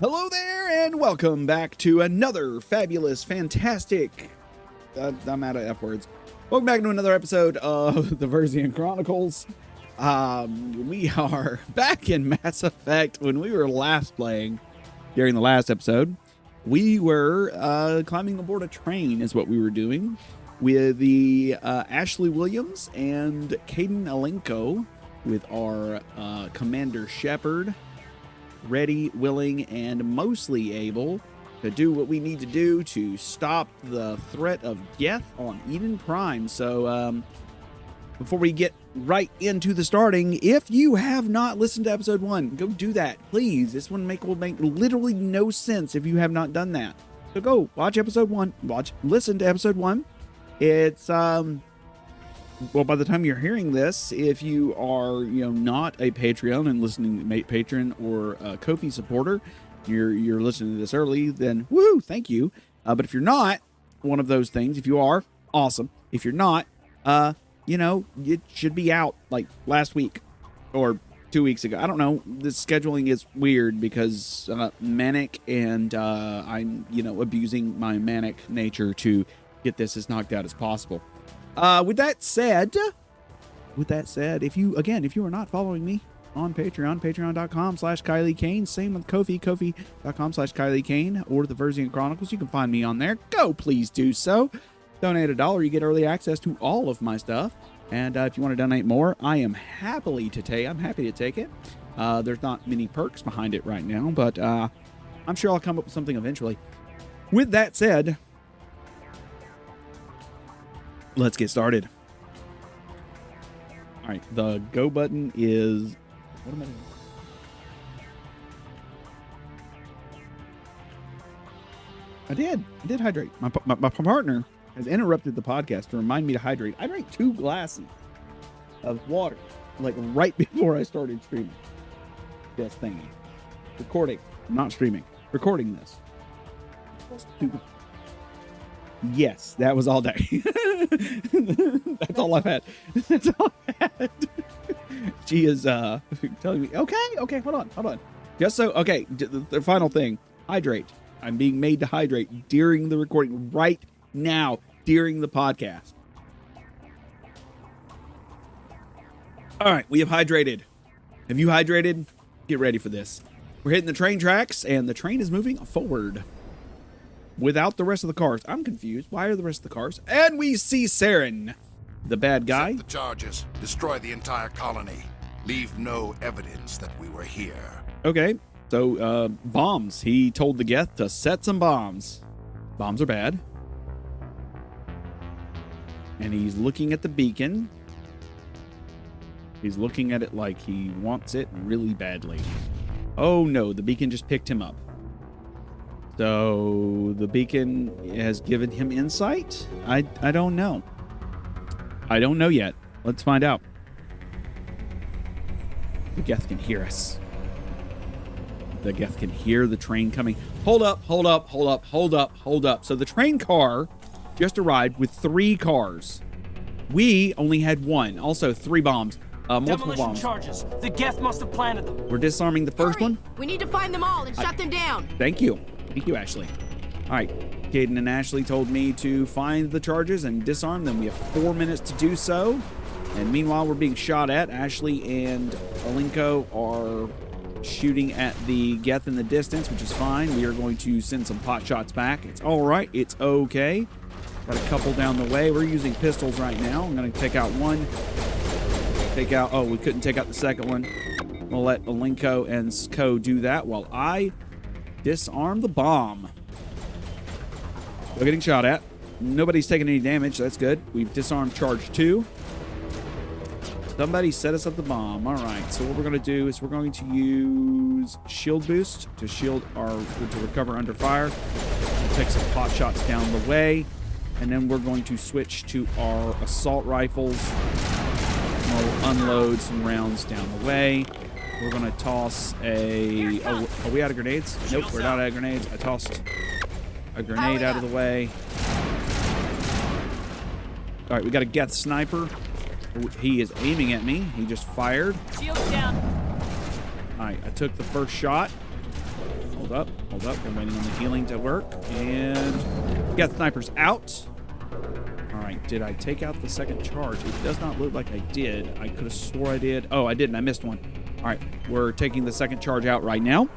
Hello there, and welcome back to another fabulous, fantastic, I'm out of F words. Welcome back to another episode of the Versian Chronicles. We are back in Mass Effect. When we were last playing, during the last episode, we were climbing aboard a train is what we were doing with the Ashley Williams and Caden Alenko with our Commander Shepard, ready, willing, and mostly able to do what we need to do to stop the threat of death on Eden Prime. So before we get right into the starting, if you have not listened to episode 1, go do that, please. This one will make literally no sense if you have not done that. So go watch episode 1, listen to episode 1. It's well, by the time you're hearing this, if you are, not a Patreon and listening to Patreon or a Ko-fi supporter, you're listening to this early, then woo, thank you. But if you're not one of those things, if you are, awesome. If you're not, it should be out like last week or 2 weeks ago. I don't know. The scheduling is weird because manic, and I'm, abusing my manic nature to get this as knocked out as possible. With that said, if you are not following me on Patreon, patreon.com/Kylie Kane, same with Ko-fi, ko-fi.com/Kylie Kane, or the Versian Chronicles, you can find me on there. Go, please do so. Donate $1, you get early access to all of my stuff. And if you want to donate more, I am happy to take it. There's not many perks behind it right now, but I'm sure I'll come up with something eventually. With that said, let's get started. All right, the go button is... What am I doing? I did hydrate. My partner has interrupted the podcast to remind me to hydrate. I drank 2 glasses of water, like right before I started streaming this thingy. Recording, not streaming. Recording this. Yes, that was all day. That's all I've had. That's all I had. She is telling me, okay, hold on. Just so, okay, the final thing, hydrate. I'm being made to hydrate during the recording right now, during the podcast. All right, we have hydrated. Have you hydrated? Get ready for this. We're hitting the train tracks, and the train is moving forward without the rest of the cars. I'm confused. Why are the rest of the cars? And we see Saren, the bad guy. Set the charges. Destroy the entire colony. Leave no evidence that we were here. Okay, so bombs. He told the Geth to set some bombs. Bombs are bad. And he's looking at the beacon. He's looking at it like he wants it really badly. Oh no, the beacon just picked him up. So the beacon has given him insight? I don't know. I don't know yet. Let's find out. The Geth can hear us. The Geth can hear the train coming. Hold up. So the train car just arrived with 3 cars. We only had 1. Also 3 bombs. Multiple bombs. Charges. The Geth must have planted them. We're disarming the first one. We need to find them all and shut them down. Thank you. Thank you, Ashley. All right. Caden and Ashley told me to find the charges and disarm them. We have 4 minutes to do so. And meanwhile, we're being shot at. Ashley and Alenko are shooting at the Geth in the distance, which is fine. We are going to send some pot shots back. It's all right. It's okay. Got a couple down the way. We're using pistols right now. I'm going to take out one. Oh, we couldn't take out the second one. We'll let Alenko and Ko do that while I disarm the bomb. We're getting shot at. Nobody's taking any damage. That's good. We've disarmed charge 2. Somebody set us up the bomb. All right. So what we're going to do is we're going to use shield boost to recover under fire. We'll take some pot shots down the way, and then we're going to switch to our assault rifles. We'll unload some rounds down the way. We're going to toss a... Oh, are we out of grenades? Nope, we're not out of grenades. I tossed a grenade out of the way. All right, we got a Geth sniper. He is aiming at me. He just fired. Shields down. All right, I took the first shot. Hold up. We're waiting on the healing to work. And we got snipers out. All right, did I take out the second charge? It does not look like I did. I could have swore I did. Oh, I didn't. I missed one. All right, we're taking the second charge out right now.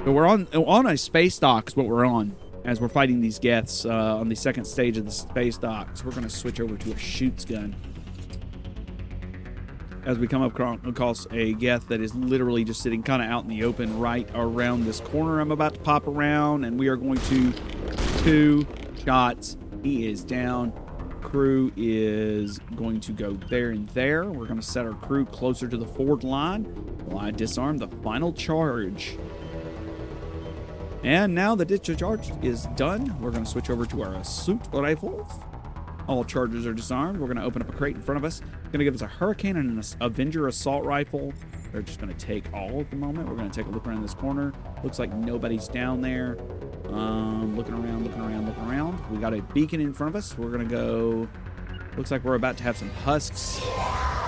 But we're on a space dock is what we're on as we're fighting these Geths on the second stage of the space dock. So we're going to switch over to a shoots gun. As we come up across a Geth that is literally just sitting kind of out in the open right around this corner I'm about to pop around, and we are going to 2 shots. He is down. Crew is going to go there and there. We're going to set our crew closer to the forward line while I disarm the final charge. And now the discharge is done. We're going to switch over to our assault rifles. All charges are disarmed. We're going to open up a crate in front of us. It's going to give us a Hurricane and an Avenger assault rifle. They're just going to take all at the moment. We're going to take a look around this corner. Looks like nobody's down there. Looking around. We got a beacon in front of us. We're going to go... Looks like we're about to have some husks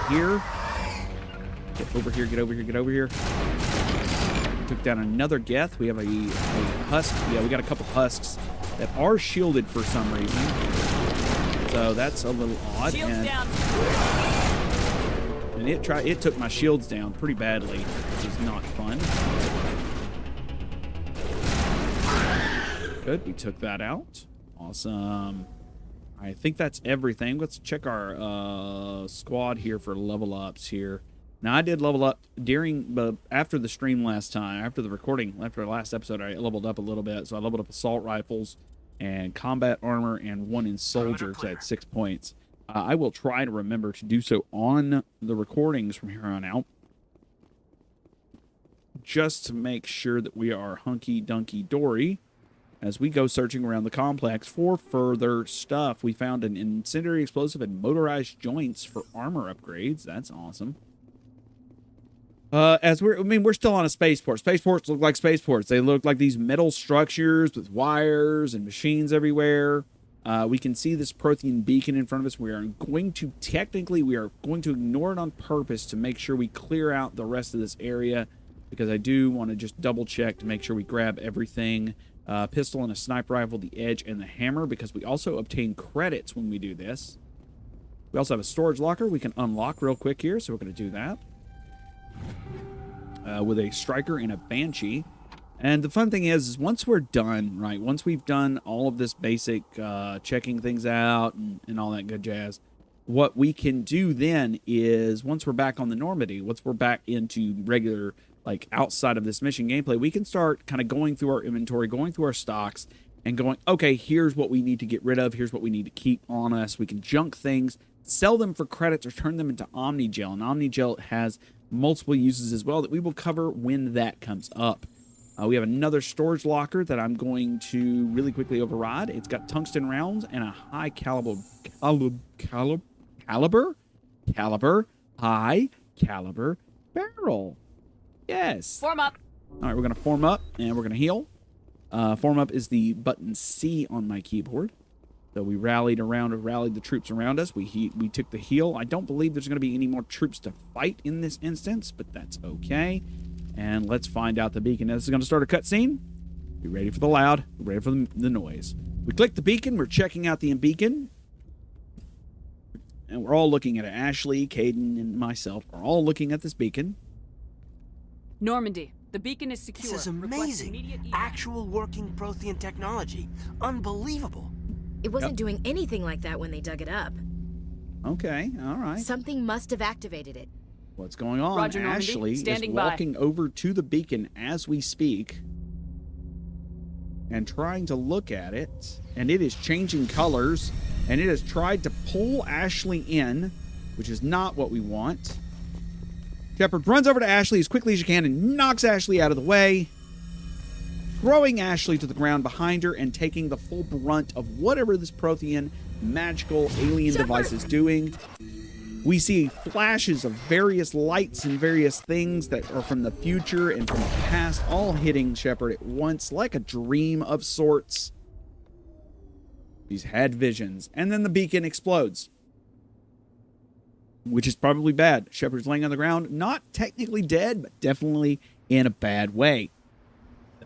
here. Get over here. Took down another Geth. We have a husk. Yeah, we got a couple husks that are shielded for some reason. So that's a little odd. Shields down. And it took my shields down pretty badly, which is not fun. Good, we took that out. Awesome. I think that's everything. Let's check our squad here for level ups here. Now, I did level up after the stream last time, after the recording, after the last episode, I leveled up a little bit. So I leveled up assault rifles and combat armor and 1 in soldiers at 6 points. I will try to remember to do so on the recordings from here on out, just to make sure that we are hunky-dunky-dory as we go searching around the complex for further stuff. We found an incendiary explosive and motorized joints for armor upgrades. That's awesome. We're still on a spaceport. Spaceports look like spaceports. They look like these metal structures with wires and machines everywhere. We can see this Prothean beacon in front of us. We are going to ignore it on purpose to make sure we clear out the rest of this area, because I do want to just double check to make sure we grab everything. Pistol and a sniper rifle, the edge, and the hammer, because we also obtain credits when we do this. We also have a storage locker we can unlock real quick here, so we're going to do that. With a striker and a banshee. And the fun thing is once we're done, right, once we've done all of this basic checking things out and all that good jazz, what we can do then is, once we're back on the Normandy, once we're back into regular, like, outside of this mission gameplay, we can start kind of going through our inventory, going through our stocks, and going, okay, here's what we need to get rid of, here's what we need to keep on us. We can junk things, sell them for credits, or turn them into Omnigel. And Omnigel has multiple uses as well that we will cover when that comes up. We have another storage locker that I'm going to really quickly override. It's got tungsten rounds and a high caliber high caliber barrel. Yes. Form up. All right, we're going to form up and we're going to heal. Form up is the button C on my keyboard. So we rallied the troops around us. We took the heal. I don't believe there's going to be any more troops to fight in this instance, but that's okay. And let's find out the beacon. Now, this is going to start a cutscene. Be ready for the loud. Be ready for the noise. We click the beacon. We're checking out the beacon. And we're all looking at it. Ashley, Caden, and myself are all looking at this beacon. Normandy, the beacon is secure. This is amazing. Actual working Prothean technology. Unbelievable. It wasn't doing anything like that when they dug it up. Okay, all right. Something must have activated it. What's going on? Roger, Normandy. Ashley Standing is by. walking over to the beacon as we speak and trying to look at it, and it is changing colors, and it has tried to pull Ashley in, which is not what we want. Shepard runs over to Ashley as quickly as you can and knocks Ashley out of the way, throwing Ashley to the ground behind her and taking the full brunt of whatever this Prothean magical alien device is doing. We see flashes of various lights and various things that are from the future and from the past, all hitting Shepard at once like a dream of sorts. He's had visions. And then the beacon explodes, which is probably bad. Shepard's laying on the ground, not technically dead, but definitely in a bad way.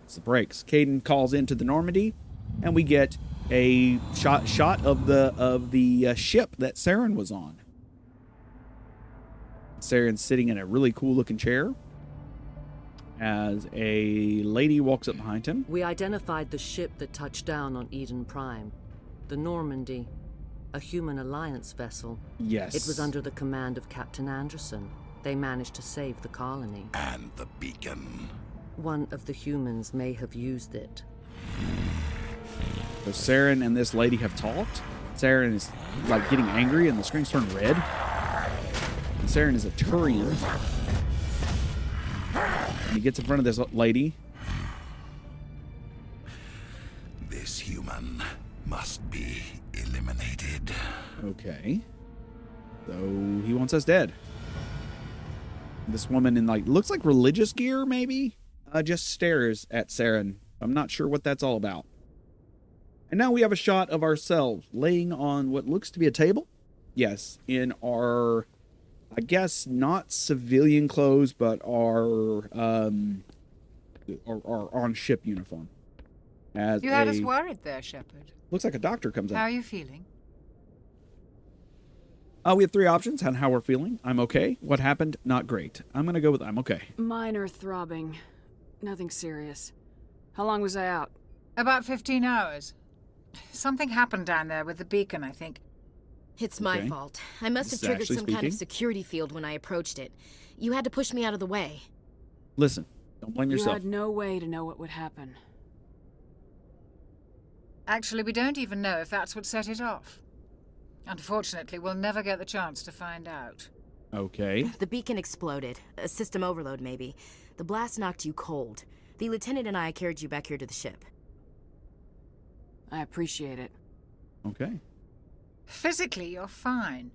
It's the brakes. Caden calls into the Normandy, and we get a shot of the ship that Saren was on. Saren's sitting in a really cool looking chair as a lady walks up behind him. We identified the ship that touched down on Eden Prime. The Normandy. A human alliance vessel. Yes. It was under the command of Captain Anderson. They managed to save the colony. And the beacon. One of the humans may have used it. So Saren and this lady have talked. Saren is like getting angry and the screen's turned red. And Saren is a Turian. And he gets in front of this lady. This human must be eliminated. Okay. So he wants us dead. This woman in like looks like religious gear, maybe, just stares at Saren. I'm not sure what that's all about. And now we have a shot of ourselves laying on what looks to be a table. Yes, in our, I guess not civilian clothes, but our on-ship uniform. As You had us worried there, Shepard. Looks like a doctor comes How out. are you feeling? We have 3 options on how we're feeling. I'm okay. What happened? Not great. I'm going to go with I'm okay. Minor throbbing. Nothing serious. How long was I out? About 15 hours. Something happened down there with the beacon, I think. It's my Okay. fault. I must This have is triggered Ashley some kind of speaking. security field when I approached it. You had to push me out of the way. Listen, don't blame You yourself. had no way to know what would happen. Actually, we don't even know if that's what set it off. Unfortunately, we'll never get the chance to find out. Okay. The beacon exploded. A system overload, maybe. The blast knocked you cold. The lieutenant and I carried you back here to the ship. I appreciate it. Okay. Physically, you're fine.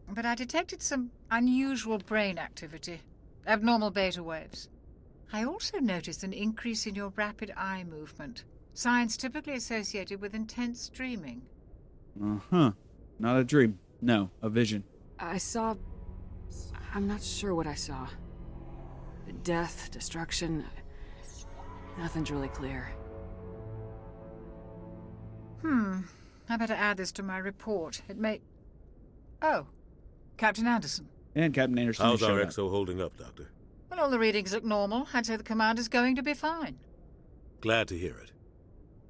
But I detected some unusual brain activity. Abnormal beta waves. I also noticed an increase in your rapid eye movement. Signs typically associated with intense dreaming. Uh-huh. Not a dream. No, a vision. I saw... I'm not sure what I saw. Death, destruction... Nothing's really clear. I better add this to my report. It may... Oh, Captain Anderson. And Captain Anderson How's our showed up. XO holding up, Doctor? Well, all the readings look normal. I'd say the commander's going to be fine. Glad to hear it.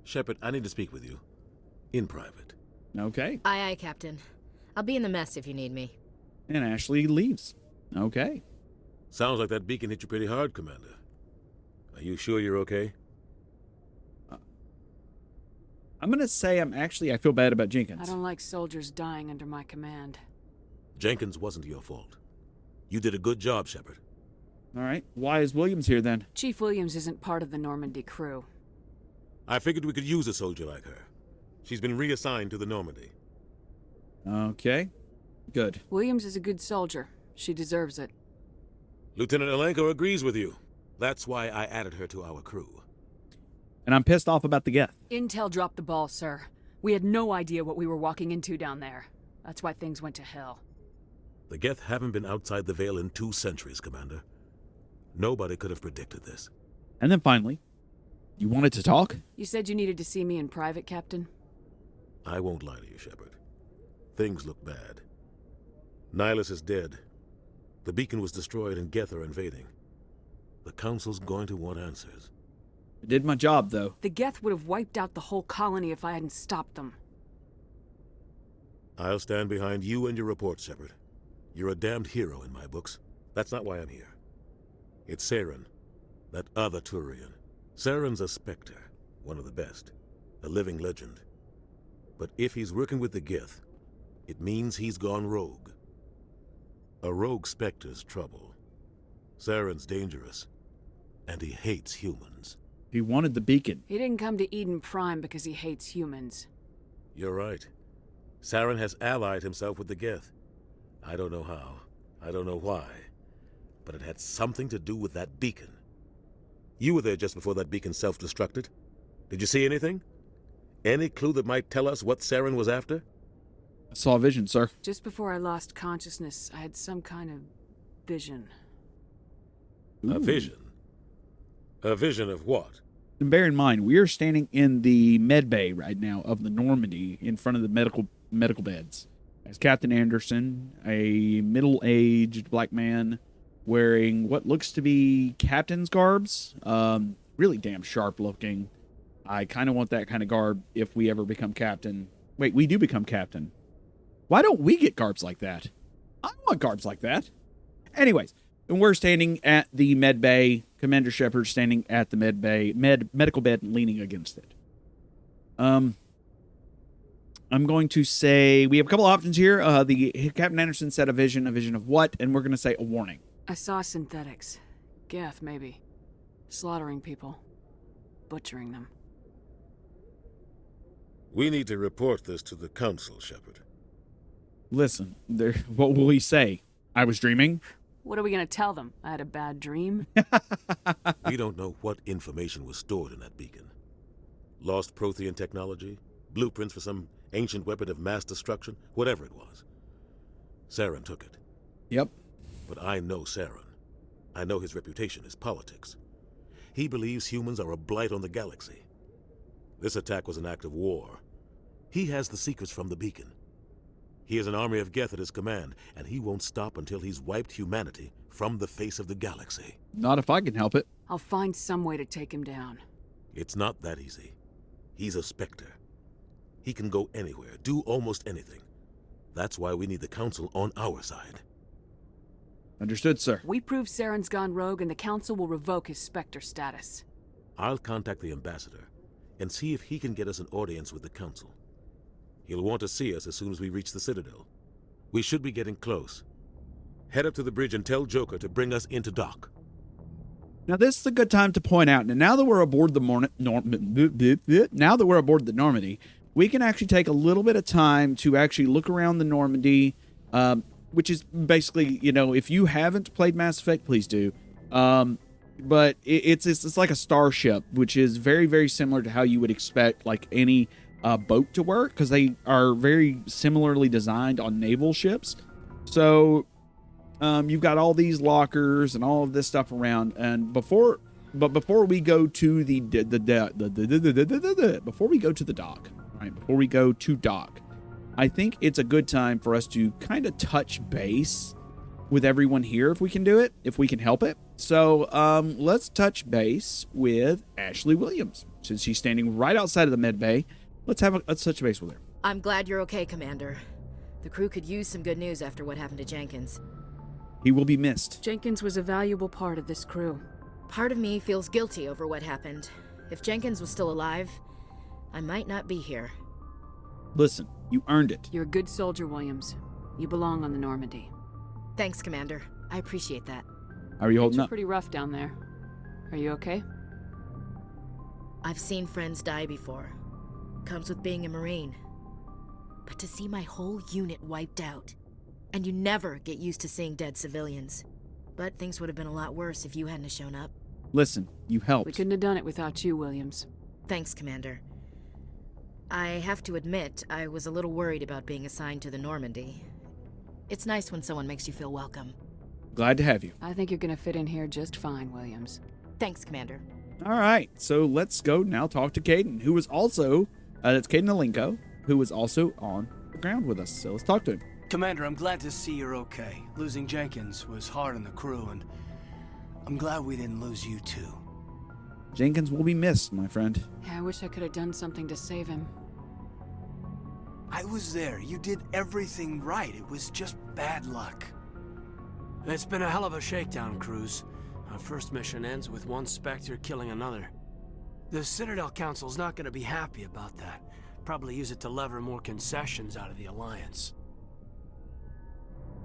Shepard, I need to speak with you. In private. Okay. Aye, aye, Captain. I'll be in the mess if you need me. And Ashley leaves. Okay. Sounds like that beacon hit you pretty hard, Commander. Are you sure you're okay? I'm going to say I feel bad about Jenkins. I don't like soldiers dying under my command. Jenkins wasn't your fault. You did a good job, Shepard. All right. Why is Williams here then? Chief Williams isn't part of the Normandy crew. I figured we could use a soldier like her. She's been reassigned to the Normandy. Okay. Good. Williams is a good soldier. She deserves it. Lieutenant Alenko agrees with you. That's why I added her to our crew. And I'm pissed off about the Geth. Intel dropped the ball, sir. We had no idea what we were walking into down there. That's why things went to hell. The Geth haven't been outside the Veil in 2 centuries, Commander. Nobody could have predicted this. And then finally, you wanted to talk? You said you needed to see me in private, Captain? I won't lie to you, Shepard. Things look bad. Nihilus is dead. The beacon was destroyed and Geth are invading. The Council's going to want answers. I did my job, though. The Geth would have wiped out the whole colony if I hadn't stopped them. I'll stand behind you and your report, Shepard. You're a damned hero in my books. That's not why I'm here. It's Saren, that other Turian. Saren's a Spectre, one of the best, a living legend. But if he's working with the Geth, it means he's gone rogue. A rogue Spectre's trouble. Saren's dangerous, and he hates humans. He wanted the beacon. He didn't come to Eden Prime because he hates humans. You're right. Saren has allied himself with the Geth. I don't know how. I don't know why. But it had something to do with that beacon. You were there just before that beacon self-destructed. Did you see anything? Any clue that might tell us what Saren was after? I saw a vision, sir. Just before I lost consciousness, I had some kind of vision. A vision? A vision of what? And bear in mind, we are standing in the med bay right now of the Normandy in front of the medical beds. As Captain Anderson, a middle-aged black man wearing what looks to be captain's garbs. Really damn sharp looking. I kind of want that kind of garb if we ever become captain. Wait, we do become captain. Why don't we get garbs like that? I want garbs like that. Anyways, and we're standing at the med bay. Commander Shepard standing at the med bay, medical bed, leaning against it. I'm going to say we have a couple options here. The Captain Anderson said a vision of what? And we're going to say a warning. I saw synthetics. Geth, maybe. Slaughtering people. Butchering them. We need to report this to the Council, Shepard. Listen, what will he say? I was dreaming? What are we gonna tell them? I had a bad dream? We don't know what information was stored in that beacon. Lost Prothean technology? Blueprints for some ancient weapon of mass destruction? Whatever it was. Saren took it. Yep. But I know Saren. I know his reputation is politics. He believes humans are a blight on the galaxy. This attack was an act of war. He has the secrets from the beacon. He has an army of Geth at his command, and he won't stop until he's wiped humanity from the face of the galaxy. Not if I can help it. I'll find some way to take him down. It's not that easy. He's a Spectre. He can go anywhere, do almost anything. That's why we need the Council on our side. Understood, sir. We prove Saren's gone rogue, and the Council will revoke his Spectre status. I'll contact the Ambassador and see if he can get us an audience with the Council. He'll want to see us as soon as we reach the Citadel. We should be getting close. Head up to the bridge and tell Joker to bring us into dock. Now this is a good time to point out. Now that we're aboard the Normandy, we can actually take a little bit of time to actually look around the Normandy, which is basically, you know, if you haven't played Mass Effect, please do. But it's like a starship, which is very, very similar to how you would expect like any boat to work, because they are very similarly designed on naval ships. So you've got all these lockers and all of this stuff around. And before we go to the dock, I think it's a good time for us to kind of touch base with everyone here if we can do it, if we can help it. So let's touch base with Ashley Williams, since she's standing right outside of the med bay. Let's touch base with her. I'm glad you're okay, Commander. The crew could use some good news after what happened to Jenkins. He will be missed. Jenkins was a valuable part of this crew. Part of me feels guilty over what happened. If Jenkins was still alive, I might not be here. Listen, you earned it. You're a good soldier, Williams. You belong on the Normandy. Thanks, Commander. I appreciate that. How are you holding It's up? pretty rough down there. Are you okay? I've seen friends die before. Comes with being a Marine. But to see my whole unit wiped out, and you never get used to seeing dead civilians. But things would have been a lot worse if you hadn't shown up. Listen, you helped. We couldn't have done it without you, Williams. Thanks, Commander. I have to admit, I was a little worried about being assigned to the Normandy. It's nice when someone makes you feel welcome. Glad to have you. I think you're gonna fit in here just fine, Williams. Thanks, Commander. All right, so let's go now talk to Caden, who was also, that's Caden Alenko, who was also on the ground with us. So let's talk to him. Commander, I'm glad to see you're okay. Losing Jenkins was hard on the crew, and I'm glad we didn't lose you too. Jenkins will be missed, my friend. Yeah, I wish I could have done something to save him. I was there. You did everything right. It was just bad luck. It's been a hell of a shakedown, Cruz. Our first mission ends with one Spectre killing another. The Citadel Council's not going to be happy about that. Probably use it to lever more concessions out of the Alliance.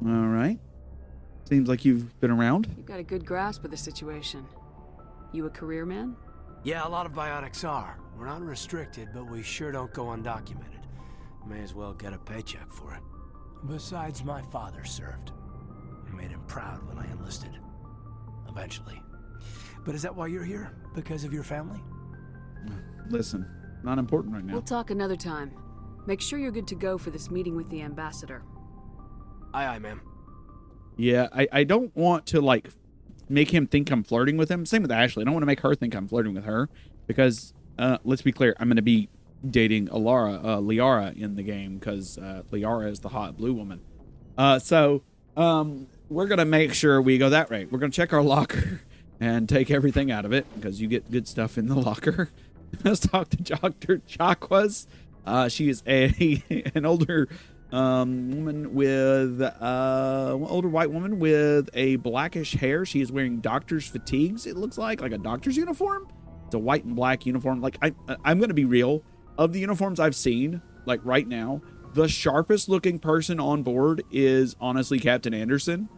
All right. Seems like you've been around. You've got a good grasp of the situation. You a career man? Yeah, a lot of biotics are. We're not restricted, but we sure don't go undocumented. May as well get a paycheck for it. Besides, my father served. I made him proud when I enlisted. Eventually. But is that why you're here? Because of your family? Listen, not important right now. We'll talk another time. Make sure you're good to go for this meeting with the Ambassador. Aye, aye, ma'am. Yeah, I don't want to, like, make him think I'm flirting with him. Same with Ashley. I don't want to make her think I'm flirting with her because let's be clear, I'm going to be dating Liara in the game because Liara is the hot blue woman. So we're going to make sure we go that way. We're going to check our locker and take everything out of it because you get good stuff in the locker. Let's talk to Dr. Chakwas. She is an older woman with older white woman with a blackish hair. She is wearing doctor's fatigues. It looks like a doctor's uniform. It's a white and black uniform. Like I'm going to be real. Of the uniforms I've seen, like right now, the sharpest looking person on board is honestly Captain Anderson.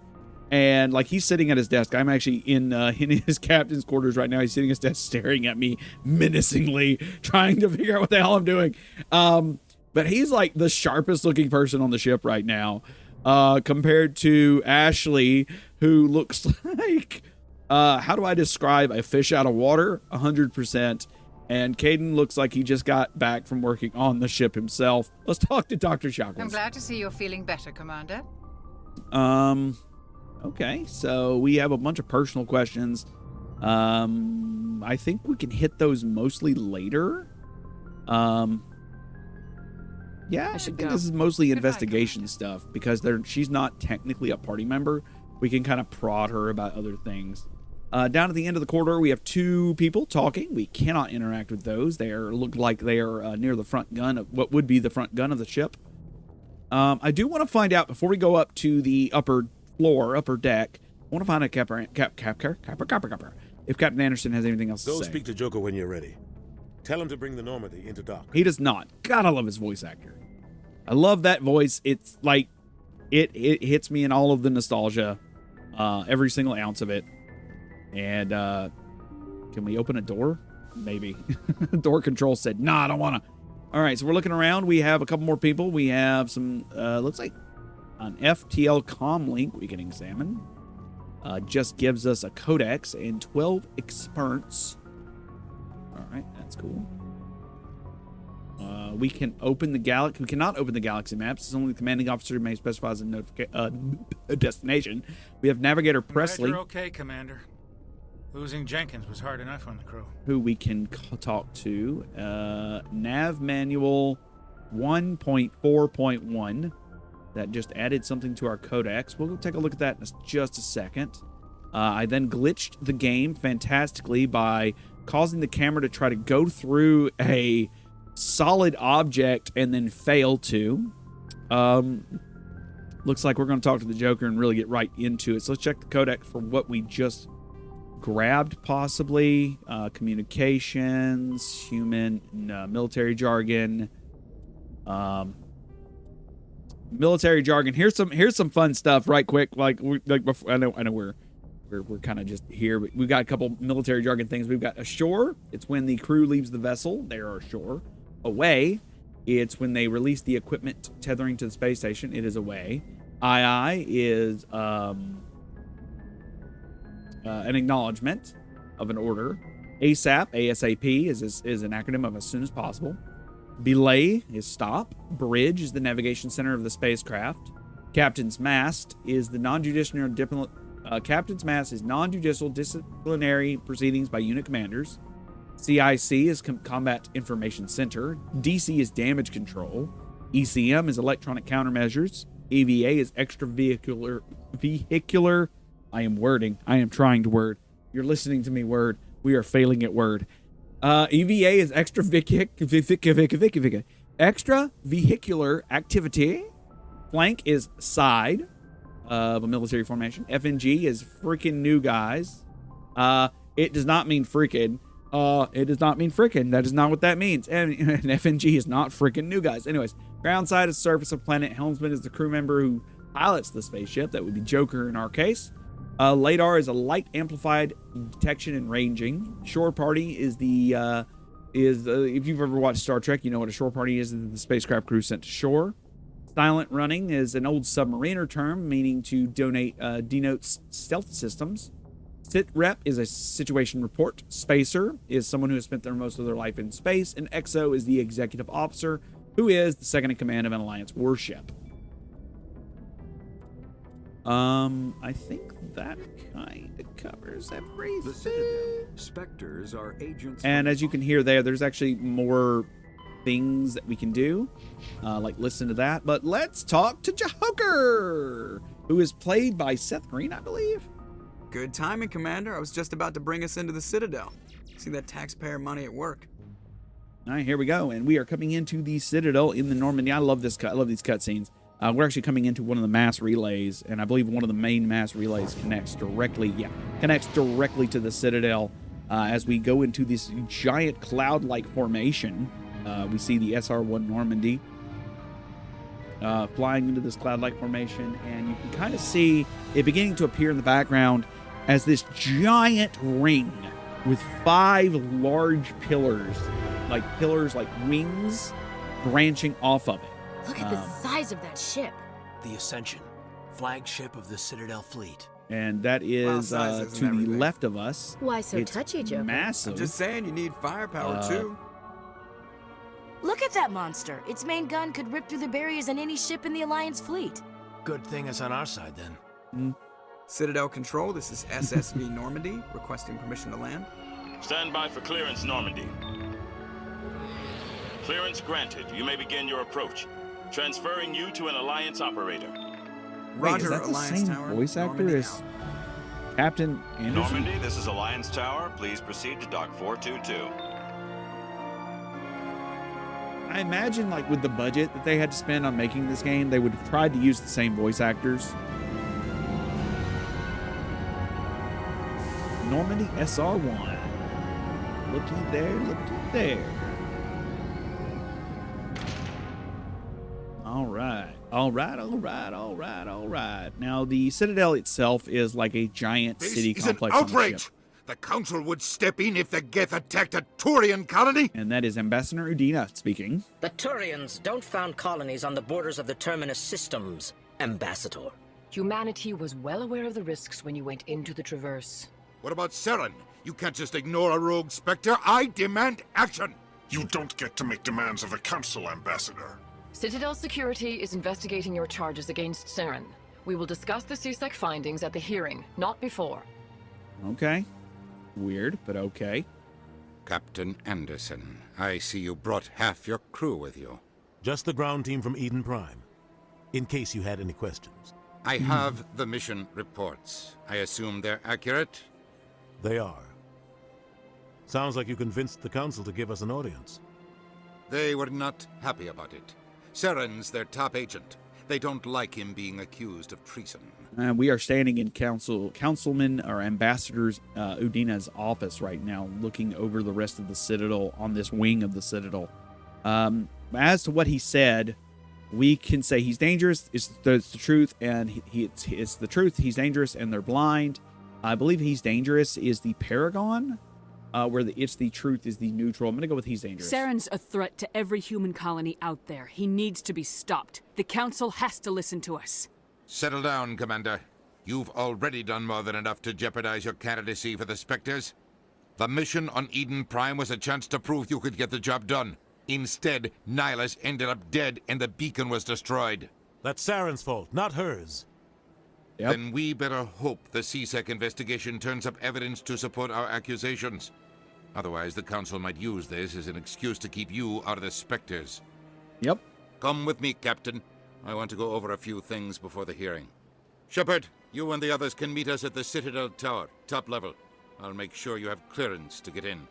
And like he's sitting at his desk. I'm actually in his captain's quarters right now. He's sitting at his desk staring at me menacingly, trying to figure out what the hell I'm doing. But he's like the sharpest looking person on the ship right now, compared to Ashley, who looks like, how do I describe a fish out of water? 100%. And Caden looks like he just got back from working on the ship himself. Let's talk to Dr. Chakwas. I'm glad to see you're feeling better, Commander. Okay, so we have a bunch of personal questions. I think we can hit those mostly later. Yeah, I think this is mostly investigation stuff because she's not technically a party member. We can kind of prod her about other things. Down at the end of the corridor, we have two people talking. We cannot interact with those. They look like they are near the front gun of what would be the front gun of the ship. I do want to find out before we go up to the upper deck. I want to find out if Captain Anderson has anything else to say. Go speak to Joker when you're ready. Tell him to bring the Normandy into dock. He does not. God, I love his voice actor. I love that voice. It's like it hits me in all of the nostalgia, every single ounce of it. And can we open a door? Maybe. Door control said, "Nah, I don't want to." All right, so we're looking around. We have a couple more people. We have some, looks like an FTL comm link we can examine. Just gives us a codex and 12 experts. All right, that's cool. We can open the galaxy. We cannot open the galaxy maps. It's only the commanding officer may specify a destination. We have Navigator Presley. You're okay, Commander. Losing Jenkins was hard enough on the crew. Who we can talk to. Nav Manual 1.4.1. That just added something to our codex. We'll go take a look at that in just a second. I then glitched the game fantastically by causing the camera to try to go through a solid object and then fail to. Looks like we're going to talk to the Joker and really get right into it. So let's check the codex for what we just grabbed, possibly. Communications, human, military jargon. Military jargon. Here's some fun stuff, right quick. Like before, I know we're kind of just here, but we've got a couple military jargon things. We've got ashore. It's when the crew leaves the vessel. They are ashore. Away. It's when they release the equipment tethering to the space station. It is away. II is an acknowledgement of an order. ASAP, ASAP is an acronym of as soon as possible. Belay is stop. Bridge is the navigation center of the spacecraft. Captain's mast is the non-judicial disciplinary proceedings by unit commanders. CIC is Combat Information Center. DC is damage control. ECM is electronic countermeasures. EVA is extravehicular. I am trying to word. You're listening to me word. We are failing at word. EVA is extra vehicular activity. Flank is side of a military formation. FNG is freaking new guys. It does not mean freaking. It does not mean frickin'. That is not what that means. And FNG is not frickin' new guys. Anyways, ground side is surface of planet. Helmsman is the crew member who pilots the spaceship. That would be Joker in our case. LADAR is a light amplified detection and ranging. Shore party is if you've ever watched Star Trek, you know what a shore party is. The spacecraft crew sent to shore. Silent running is an old submariner term meaning to denotes stealth systems. Sit rep is a situation report. Spacer is someone who has spent most of their life in space. And XO is the executive officer, who is the second in command of an Alliance warship. I think that kind of covers everything. The Citadel. Spectres are agents. And as you can hear there's actually more things that we can do, like listen to that. But let's talk to Jahoker, who is played by Seth Green, I believe. Good timing, Commander. I was just about to bring us into the Citadel. See that taxpayer money at work. All right, here we go, and we are coming into the Citadel in the Normandy. I love this. I love these cutscenes. We're actually coming into one of the mass relays, and I believe one of the main mass relays connects directly to the Citadel. As we go into this giant cloud-like formation, we see the SR-1 Normandy flying into this cloud-like formation, and you can kind of see it beginning to appear in the background as this giant ring with 5 large pillars like wings branching off of it. Look at the size of that ship. The Ascension, flagship of the Citadel fleet. And that is Well, to the left of us. Why so It's touchy, Joker? massive. I'm just saying, you need firepower too. Look at that monster. Its main gun could rip through the barriers in any ship in the Alliance fleet. Good thing it's on our side then. Citadel Control, this is SSV Normandy, requesting permission to land. Stand by for clearance, Normandy. Clearance granted. You may begin your approach. Transferring you to an Alliance operator. Wait, Roger, is that the Alliance same Tower. voice actor Normandy as out. Captain Anderson? Normandy, this is Alliance Tower. Please proceed to Dock 422. I imagine, like, with the budget that they had to spend on making this game, they would have tried to use the same voice actors. Normandy SR-1. Looky there, looky there. All right. Now, the Citadel itself is like a giant city This is complex an on a ship. outrage! The Council would step in if the Geth attacked a Turian colony! And that is Ambassador Udina speaking. The Turians don't found colonies on the borders of the Terminus systems, Ambassador. Humanity was well aware of the risks when you went into the Traverse. What about Saren? You can't just ignore a rogue Spectre. I demand action! You don't get to make demands of the Council, Ambassador. Citadel Security is investigating your charges against Saren. We will discuss the CSEC findings at the hearing, not before. Okay. Weird, but okay. Captain Anderson, I see you brought half your crew with you. Just the ground team from Eden Prime, in case you had any questions. I have the mission reports. I assume they're accurate? They are. Sounds like you convinced the Council to give us an audience. They were not happy about it. Saren's their top agent. They don't like him being accused of treason. We are standing in Councilman or Ambassador Udina's office right now, looking over the rest of the Citadel on this wing of the Citadel. As to what he said, we can say he's dangerous. It's the truth, and it's the truth. He's dangerous, and they're blind. I believe he's dangerous is the Paragon, where it's the truth is the neutral. I'm going to go with he's dangerous. Saren's a threat to every human colony out there. He needs to be stopped. The Council has to listen to us. Settle down, Commander. You've already done more than enough to jeopardize your candidacy for the Spectres. The mission on Eden Prime was a chance to prove you could get the job done. Instead, Nihilus ended up dead and the beacon was destroyed. That's Saren's fault, not hers. Yep. Then we better hope the CSEC investigation turns up evidence to support our accusations. Otherwise, the Council might use this as an excuse to keep you out of the Spectres. Yep. Come with me, Captain. I want to go over a few things before the hearing. Shepard, you and the others can meet us at the Citadel Tower, top level. I'll make sure you have clearance to get in.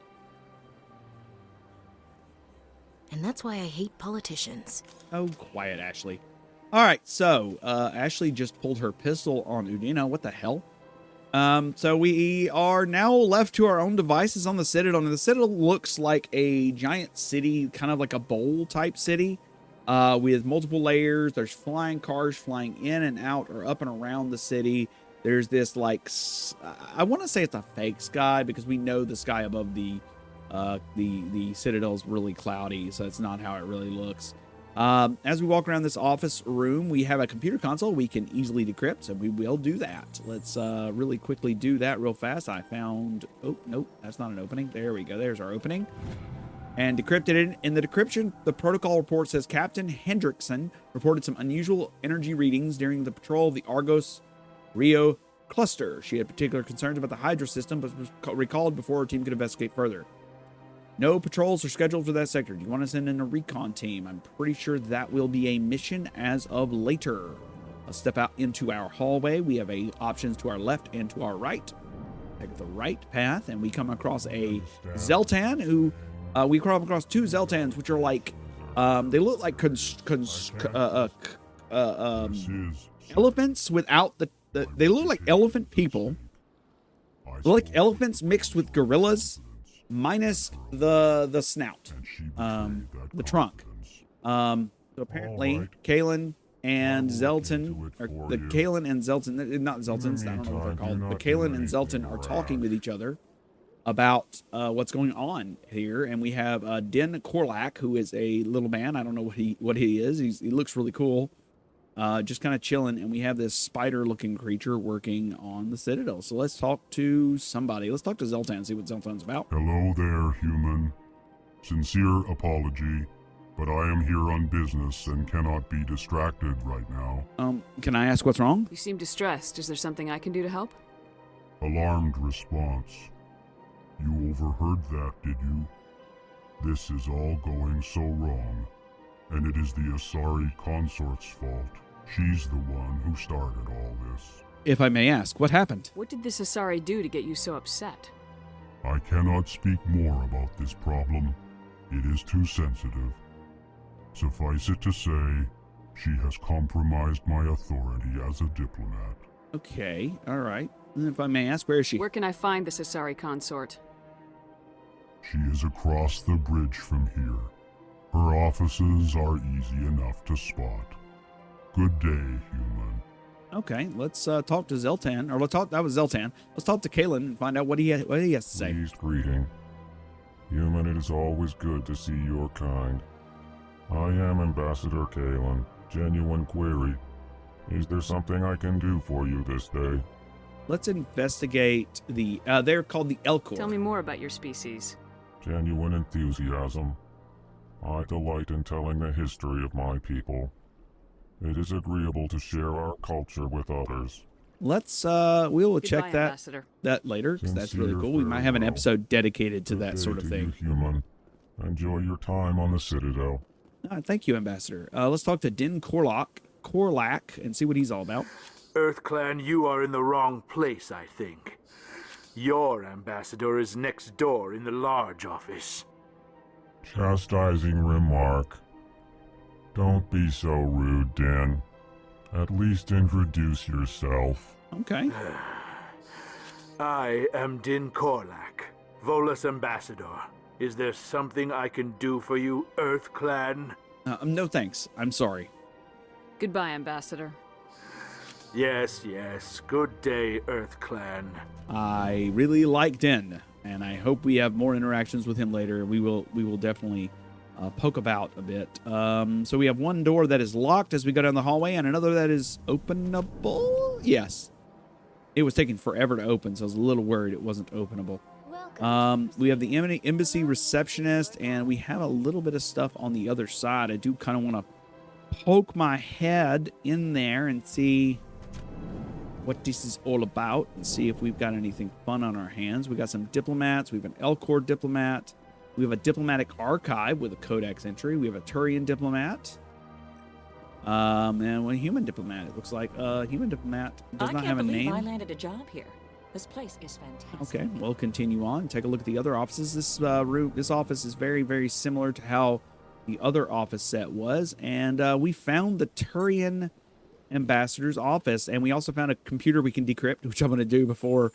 And that's why I hate politicians. Oh, quiet, Ashley. All right, so Ashley just pulled her pistol on Udina. What the hell? So we are now left to our own devices on the Citadel. And the Citadel looks like a giant city, kind of like a bowl type city, with multiple layers. There's flying cars flying in and out or up and around the city. There's this, like, I want to say it's a fake sky because we know the sky above the Citadel is really cloudy, so it's not how it really looks. As we walk around this office room, we have a computer console we can easily decrypt, so we will do that. Let's really quickly do that real fast. I found... Oh, nope, that's not an opening. There we go. There's our opening. And decrypted it. In the decryption, the protocol report says Captain Hendrickson reported some unusual energy readings during the patrol of the Argos Rio cluster. She had particular concerns about the Hydra system, but was recalled before her team could investigate further. No patrols are scheduled for that sector. Do you want to send in a recon team? I'm pretty sure that will be a mission as of later. Let's step out into our hallway. We have options to our left and to our right. Take the right path, and we come across a Zeltan who... we come across two Zeltans, which are like... they look like elephants without the... They look like elephant people. They look like elephants mixed with gorillas, minus the snout, the trunk. So apparently, Kalen and Zelton, or the Kalen and Zelton, not Zeltans, I don't know what they're called, but Kalen and Zelton are talking with each other about what's going on here. And we have Din Korlak, who is a little man. I don't know what he is. He looks really cool. Just kind of chilling, and we have this spider-looking creature working on the Citadel. So let's talk to somebody. Let's talk to Zeltan, see what Zeltan's about. Hello there, human. Sincere apology, but I am here on business and cannot be distracted right now. Can I ask what's wrong? You seem distressed. Is there something I can do to help? Alarmed response. You overheard that, did you? This is all going so wrong, and it is the Asari consort's fault. She's the one who started all this. If I may ask, what happened? What did this Asari do to get you so upset? I cannot speak more about this problem. It is too sensitive. Suffice it to say, she has compromised my authority as a diplomat. Okay, all right. And if I may ask, where is she? Where can I find this Asari consort? She is across the bridge from here. Her offices are easy enough to spot. Good day, human. Okay, let's talk to Zeltan, or that was Zeltan. Let's talk to Kalen and find out what he has to say. Pleased greeting. Human, it is always good to see your kind. I am Ambassador Kalen. Genuine query. Is there something I can do for you this day? Let's investigate the, they're called the Elcor. Tell me more about your species. Genuine enthusiasm. I delight in telling the history of my people. It is agreeable to share our culture with others. Let's, we will check Ambassador. that later, because that's really cool. We might have an episode dedicated to that sort of thing. You, human. Enjoy your time on the Citadel. Thank you, Ambassador. Let's talk to Din Korlak and see what he's all about. EarthClan, you are in the wrong place, I think. Your ambassador is next door in the large office. Chastising remark. Don't be so rude, Din. At least introduce yourself. Okay. I am Din Korlak, Volus ambassador. Is there something I can do for you, EarthClan? No thanks. I'm sorry. Goodbye, Ambassador. Yes, yes. Good day, EarthClan. I really like Din, and I hope we have more interactions with him later. We will definitely poke about a bit. So we have one door that is locked as we go down the hallway, and another that is openable. Yes, it was taking forever to open, so I was a little worried it wasn't openable. We have the embassy receptionist, and we have a little bit of stuff on the other side. I do kind of want to poke my head in there and see what this is all about, and see if we've got anything fun on our hands. We got some diplomats. We have an Elcor diplomat. We have a diplomatic archive with a codex entry. We have a Turian diplomat. And one human diplomat. It looks like a human diplomat does not have a name. I landed a job here. This place is fantastic. Okay, we'll continue on. Take a look at the other offices. This office is very, very similar to how the other office set was. And we found the Turian ambassador's office, and we also found a computer we can decrypt, which I'm going to do before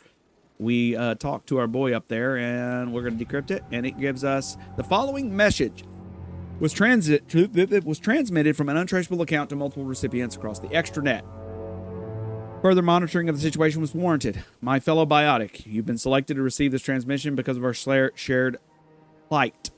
we talk to our boy up there, and we're going to decrypt it, and it gives us the following message. Was transmitted from an untraceable account to multiple recipients across the extranet. Further monitoring of the situation was warranted. My fellow biotic, you've been selected to receive this transmission because of our shared plight.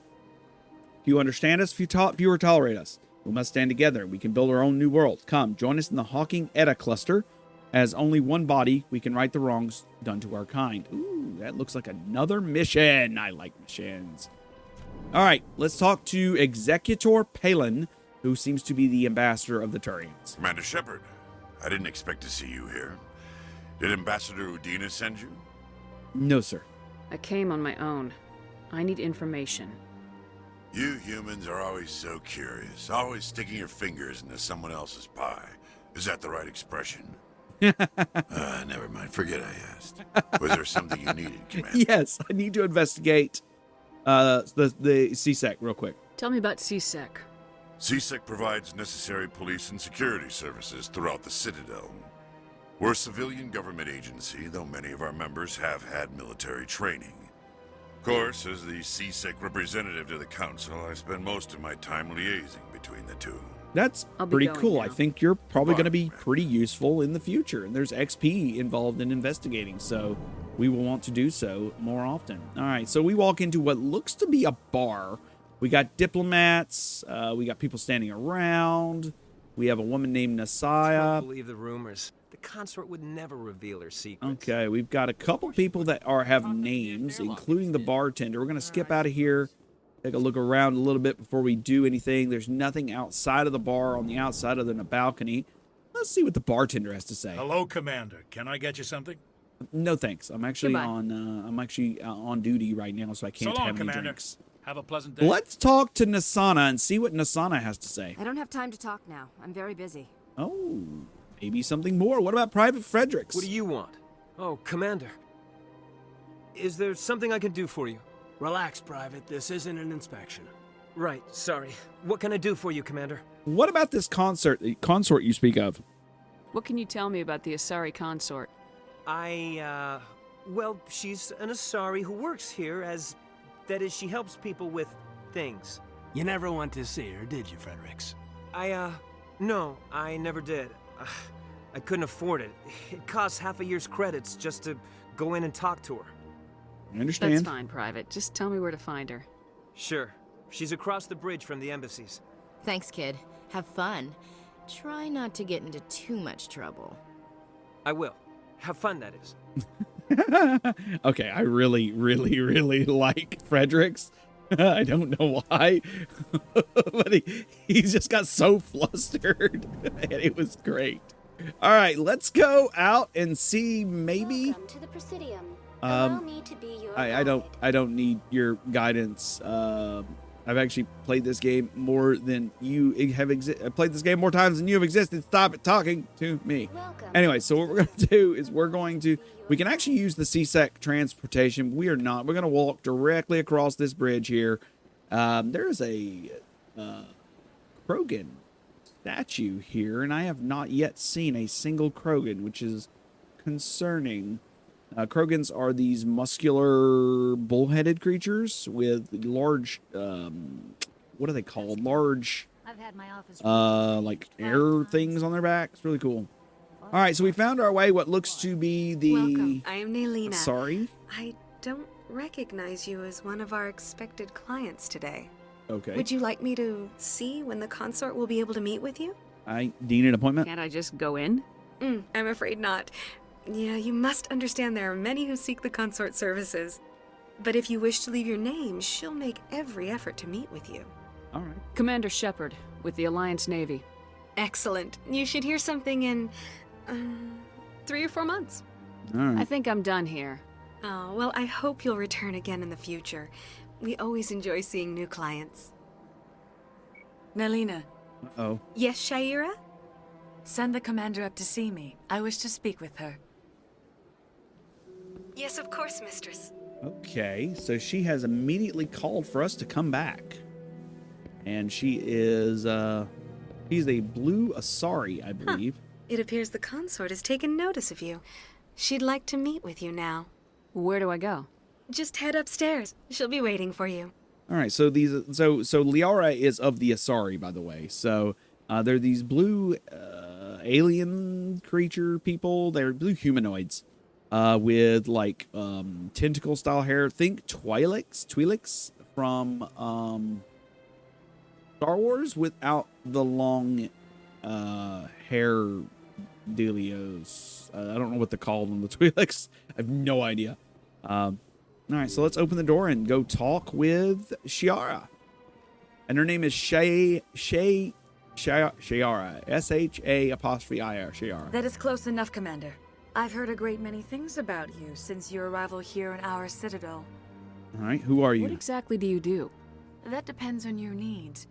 If you understand us, fewer tolerate us. We must stand together. We can build our own new world. Come, join us in the Hawking Edda cluster. As only one body, we can right the wrongs done to our kind. Ooh, that looks like another mission. I like missions. All right, let's talk to Executor Palin, who seems to be the ambassador of the Turians. Commander Shepard, I didn't expect to see you here. Did Ambassador Udina send you? No, sir. I came on my own. I need information. You humans are always so curious, always sticking your fingers into someone else's pie. Is that the right expression? Never mind. Forget I asked. Was there something you needed, Commander? Yes, I need to investigate the CSEC real quick. Tell me about CSEC. CSEC provides necessary police and security services throughout the Citadel. We're a civilian government agency, though many of our members have had military training. Of course, as the CSEC representative to the Council, I spend most of my time liaising between the two. That's pretty cool. I think you're probably going to be pretty useful in the future. And there's XP involved in investigating, so we will want to do so more often. All right, so we walk into what looks to be a bar. We got diplomats. We got people standing around. We have a woman named Don't Nasaya. believe the rumors. The consort would never reveal her secrets. Okay, we've got a couple people that have names, including the bartender. We're going to skip out of here. Take a look around a little bit before we do anything. There's nothing outside of the bar on the outside other than a balcony. Let's see what the bartender has to say. Hello, Commander. Can I get you something? No, thanks. I'm actually on duty right now, so I can't So long, have any Commander. drinks. Have a pleasant day. Let's talk to Nasana and see what Nasana has to say. I don't have time to talk now. I'm very busy. Oh, maybe something more. What about Private Fredericks? What do you want? Oh, Commander. Is there something I can do for you? Relax, Private. This isn't an inspection. Right, sorry. What can I do for you, Commander? What about this consort you speak of? What can you tell me about the Asari consort? Well, she's an Asari who works here as... That is, she helps people with things. You never went to see her, did you, Fredericks? No, I never did. I couldn't afford it. It costs half a year's credits just to go in and talk to her. I understand. That's fine, Private. Just tell me where to find her. Sure. She's across the bridge from the embassies. Thanks, kid. Have fun. Try not to get into too much trouble. I will. Have fun, that is. Okay, I really, really, really like Fredericks. I don't know why, but he's just got so flustered, and it was great. All right, let's go out and see maybe. Welcome to the Presidium. Allow me to be your I don't need your guidance. I've actually played this game more than you have I've played this game more times than you have existed. Stop it talking to me. Welcome. Anyway, so what we're going to do is we can actually use the CSEC transportation. We are not. We're going to walk directly across this bridge here. There's a Krogan statue here, and I have not yet seen a single Krogan, which is concerning. Krogans are these muscular, bull-headed creatures with large, what are they called? Large, I've had my office like air things on their back. It's really cool. All right, so we found our way what looks to be the... Welcome. I am Naylina. Sorry? I don't recognize you as one of our expected clients today. Okay. Would you like me to see when the consort will be able to meet with you? I need an appointment. Can't I just go in? I'm afraid not. Yeah, you must understand there are many who seek the consort services. But if you wish to leave your name, she'll make every effort to meet with you. All right. Commander Shepard, with the Alliance Navy. Excellent. You should hear something in 3 or 4 months. All right. I think I'm done here. Oh, well, I hope you'll return again in the future. We always enjoy seeing new clients. Naylina. Uh-oh. Yes, Shaira? Send the commander up to see me. I wish to speak with her. Yes, of course, mistress. Okay, so she has immediately called for us to come back. And she is, she's a blue Asari, I believe. It appears the consort has taken notice of you. She'd like to meet with you now. Where do I go? Just head upstairs. She'll be waiting for you. All right, so so Liara is of the Asari, by the way. So they're these blue alien creature people. They're blue humanoids with like tentacle style hair. Think Twi'leks from Star Wars without the long hair dealios. I don't know what they're called on the Twi'leks. I have no idea. All right, so let's open the door and go talk with Shiara. And her name is Shiara. S-H-A''IR, Shiara. That is close enough, Commander. I've heard a great many things about you since your arrival here in our citadel. All right, who are you? What exactly do you do? That depends on your needs.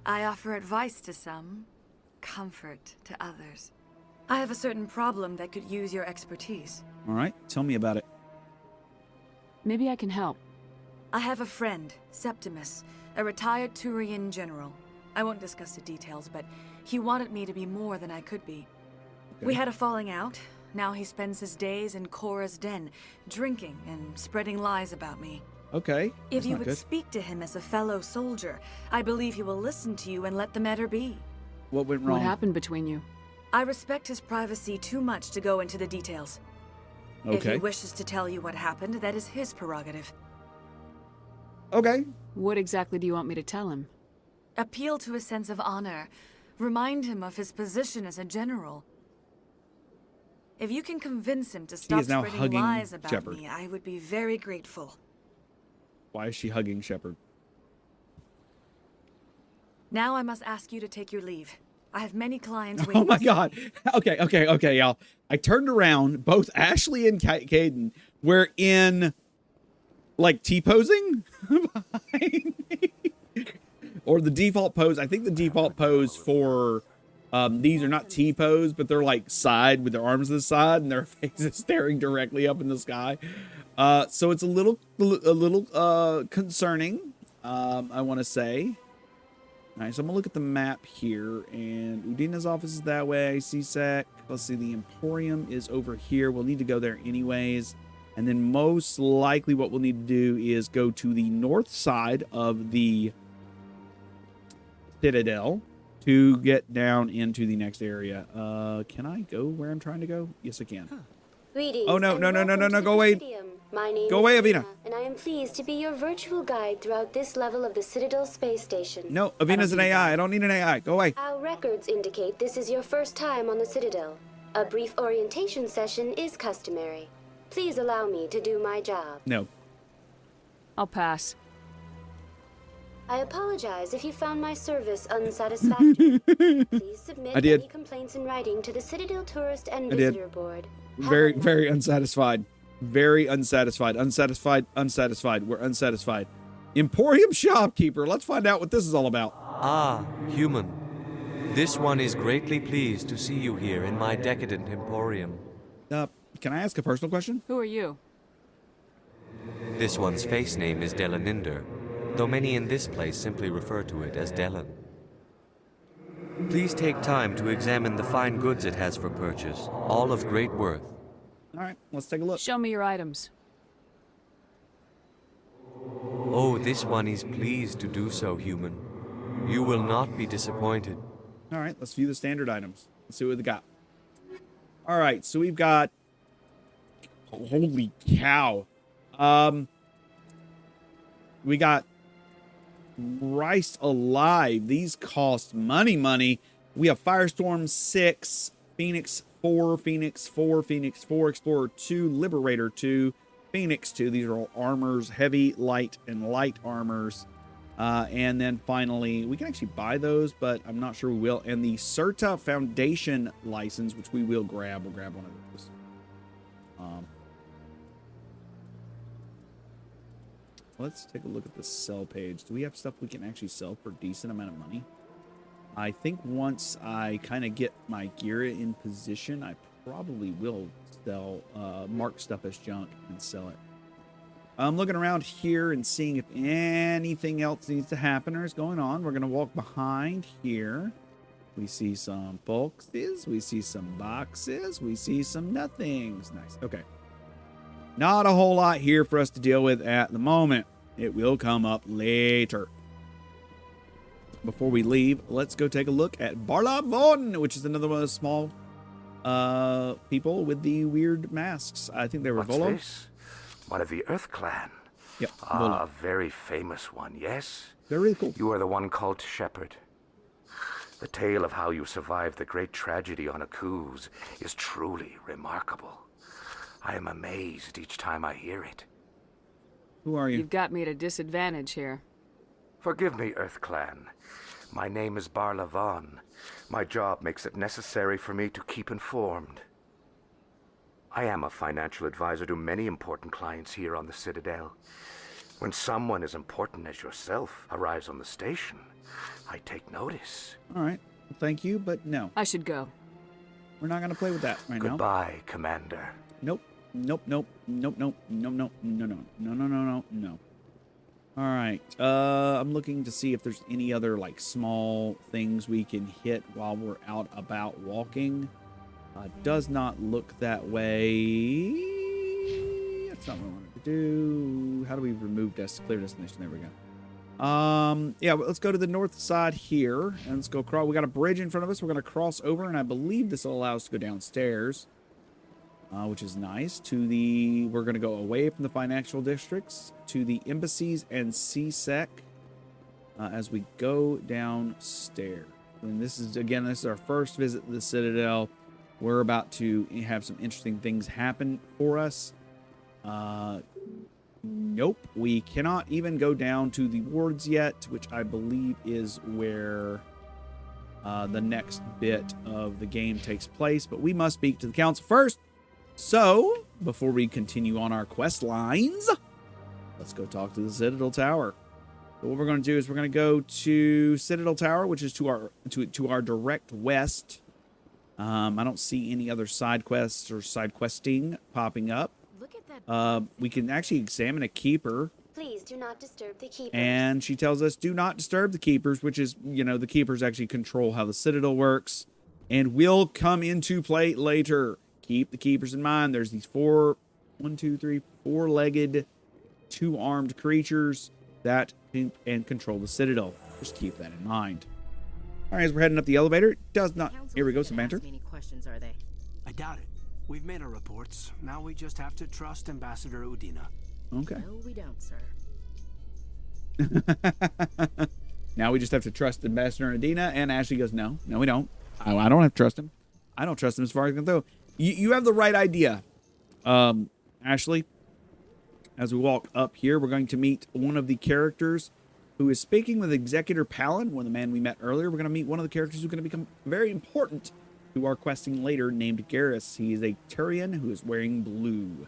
I offer advice to some, comfort to others. I have a certain problem that could use your expertise. All right, tell me about it. Maybe I can help. I have a friend, Septimus, a retired Turian general. I won't discuss the details, but he wanted me to be more than I could be. Okay. We had a falling out. Now he spends his days in Cora's den, drinking and spreading lies about me. Okay. If you not would good. speak to him as a fellow soldier, I believe he will listen to you and let the matter be. What went wrong? What happened between you? I respect his privacy too much to go into the details. Okay. If he wishes to tell you what happened, that is his prerogative. Okay. What exactly do you want me to tell him? Appeal to his sense of honor. Remind him of his position as a general. If you can convince him to stop is now spreading hugging lies about Shepard. me, I would be very grateful. Why is she hugging Shepard? Now I must ask you to take your leave. I have many clients Oh waiting. my god. Okay, y'all. I turned around. Both Ashley and Caden were in, like, T-posing behind me. Or the default pose. I think the default pose for these are not T-pose, but they're like side with their arms to the side and their faces staring directly up in the sky. So it's a little concerning, I want to say. All right, so I'm gonna look at the map here, and Udina's office is that way. CSEC. Let's see, the Emporium is over here. We'll need to go there anyways. And then most likely what we'll need to do is go to the north side of the Citadel to get down into the next area. Can I go where I'm trying to go? Yes, I can. Greetings. Oh, no, and no, no, no, welcome no, to no, the go away. Presidium. My name Go is away, Avina. And I am pleased to be your virtual guide throughout this level of the Citadel space station. No, Avina's an AI. I don't need an AI. Go away. Our records indicate this is your first time on the Citadel. A brief orientation session is customary. Please allow me to do my job. No. I'll pass. I apologize if you found my service unsatisfactory. Please submit I did. any complaints in writing to the Citadel Tourist and I did. Visitor Board. Very, very unsatisfied. Very unsatisfied. Unsatisfied. We're unsatisfied. Emporium shopkeeper. Let's find out what this is all about. Ah, human. This one is greatly pleased to see you here in my decadent emporium. Can I ask a personal question? Who are you? This one's face name is Delaninder, though many in this place simply refer to it as Delan. Please take time to examine the fine goods it has for purchase, all of great worth. All right, let's take a look. Show me your items. Oh, this one is pleased to do so, human. You will not be disappointed. All right, let's view the standard items. Let's see what we got. All right, so we've got... Oh, holy cow. We got Rice Alive. These cost money. We have Firestorm 6, Phoenix 4, Phoenix 4, Phoenix 4, Explorer 2, Liberator 2, Phoenix 2. These are all armors, heavy, light, and light armors. And then finally, we can actually buy those, but I'm not sure we will. And the CERTA Foundation license, which we will grab. We'll grab one of those. Let's take a look at the sell page. Do we have stuff we can actually sell for a decent amount of money? I think once I kind of get my gear in position, I probably will sell, mark stuff as junk and sell it. I'm looking around here and seeing if anything else needs to happen or is going on. We're going to walk behind here. We see some boxes. We see some boxes. We see some nothings. Nice. Okay. Not a whole lot here for us to deal with at the moment. It will come up later. Before we leave, let's go take a look at Barlavon, which is another one of the small people with the weird masks. I think they were What's Volo. this? One of the Earth Clan. Yep, Ah, a very famous one, yes? They're really cool. You are the one called Shepard. The tale of how you survived the great tragedy on Akuz is truly remarkable. I am amazed each time I hear it. Who are you? You've got me at a disadvantage here. Forgive me, Earth Clan. My name is Barlavon. My job makes it necessary for me to keep informed. I am a financial advisor to many important clients here on the Citadel. When someone as important as yourself arrives on the station, I take notice. All right. Thank you, but no. I should go. We're not going to play with that right now. Goodbye, Commander. Nope. Nope, nope, nope, nope, nope, nope, no, no, no, no, no, no, no. All right. I'm looking to see if there's any other, like, small things we can hit while we're out about walking. Does not look that way. That's not what I wanted to do. How do we remove clear destination? There we go. Yeah, let's go to the north side here, and let's go across. We got a bridge in front of us. We're going to cross over, and I believe this will allow us to go downstairs, which is nice. We're going to go away from the financial districts to the embassies and CSEC as we go downstairs. And this is our first visit to the Citadel. We're about to have some interesting things happen for us. Nope, we cannot even go down to the wards yet, which I believe is where the next bit of the game takes place. But we must speak to the council first. So, before we continue on our quest lines, let's go talk to the Citadel Tower. So what we're going to do is we're going to go to Citadel Tower, which is to our direct west. I don't see any other side quests or side questing popping up. Look at that. We can actually examine a keeper. Please do not disturb the keepers. And she tells us, do not disturb the keepers, which is, the keepers actually control how the Citadel works and will come into play later. Keep the keepers in mind. There's these four-legged, two-armed creatures that think and control the Citadel. Just keep that in mind. All right, as we're heading up the elevator, it does not. Here we go, some banter. Many questions are they? I doubt it. We've made our reports. Now we just have to trust Ambassador Udina. Okay. No, we don't, sir. Now we just have to trust Ambassador Udina, and Ashley goes, no, we don't. I don't have to trust him. I don't trust him as far as I can throw. You have the right idea, Ashley. As we walk up here, we're going to meet one of the characters who is speaking with Executor Palin, one of the man we met earlier. We're going to meet one of the characters who's going to become very important to our questing later, named Garrus. He is a Turian who is wearing blue.